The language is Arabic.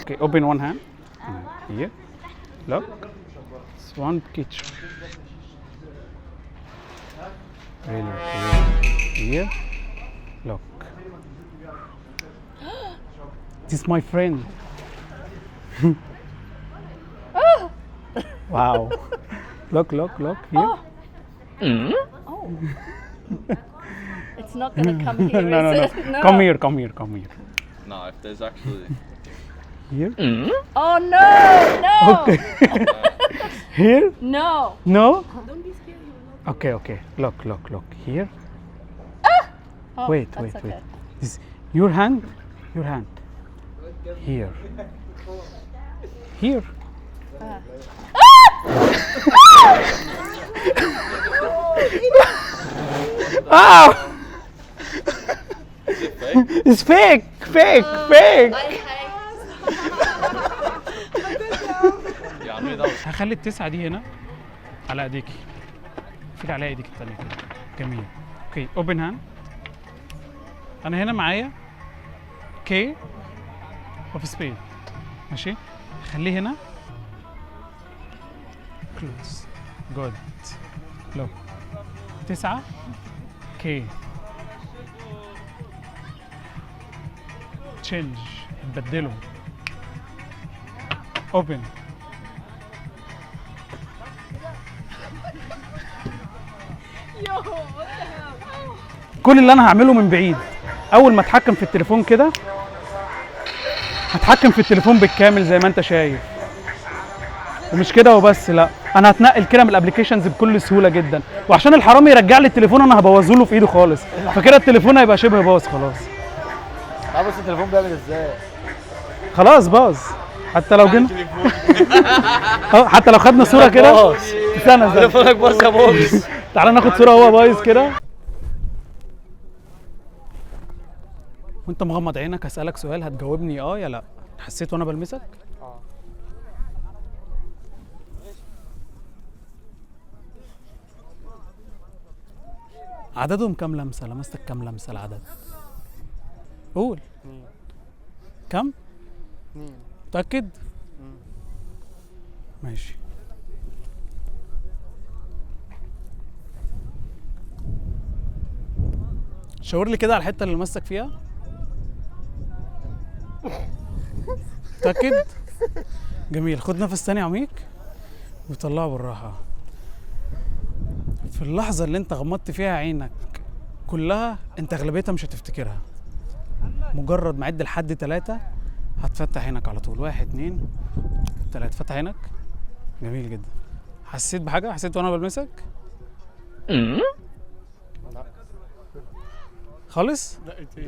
Okay, open one hand. Here. Look. It's one kitchen. Really. Here. Look. This is my friend. Wow. Look here. Oh. It's not gonna come here, No. is it? No. Come here. No, if there's actually Here. Oh no! Okay. Here. No! No. Don't be scared. Okay. Look. Here. Oh, Wait. that's okay. This your hand. Here. Wow! is it fake? It's fake. يا عمي ده هخلي التسعة دي هنا على ايديكي. فيل عليها ايديك التانية كده. جميل. اوكي اوبن هاند. انا هنا معايا كي اوف سبيد. ماشي؟ خليه هنا. كلوز. جود. لوك. 9 كي. تشينج. بدله. اوبن. كل اللي انا هعمله من بعيد اول ما اتحكم في التليفون كده هتحكم في التليفون بالكامل زي ما انت شايف. ومش كده وبس، لا انا هتنقل كده من الابلكيشنز بكل سهوله جدا، وعشان الحرامي يرجع لي التليفون انا هبوظه له في ايده خالص، فكده التليفون هيبقى شبه باظ خلاص. بس التليفون بيعمل ازاي؟ خلاص باظ. حتى لو جينا حتى لو خدنا صوره كده. استنى تليفونك باظ يا بوكس. تعالى ناخد صوره وهو بايظ كده. وانت مغمض عينك هسألك سؤال هتجاوبني يا لا. حسيت وانا بلمسك؟ عددهم كام لمسة؟ لمستك كام لمسة العدد؟ قول. كم؟ 2. متأكد؟ ماشي. شاور لي كده على الحتة اللي لمستك فيها. متأكد؟ جميل. خد نفس تاني عميق وطلعه بالراحة. في اللحظة اللي انت غمضت فيها عينك كلها انت اغلبيتها مش هتفتكرها. مجرد ما عد لحد 3 هتفتح عينك على طول. 1 2 3. فتح عينك. جميل جدا. حسيت بحاجة؟ حسيت وانا بلمسك؟ خالص؟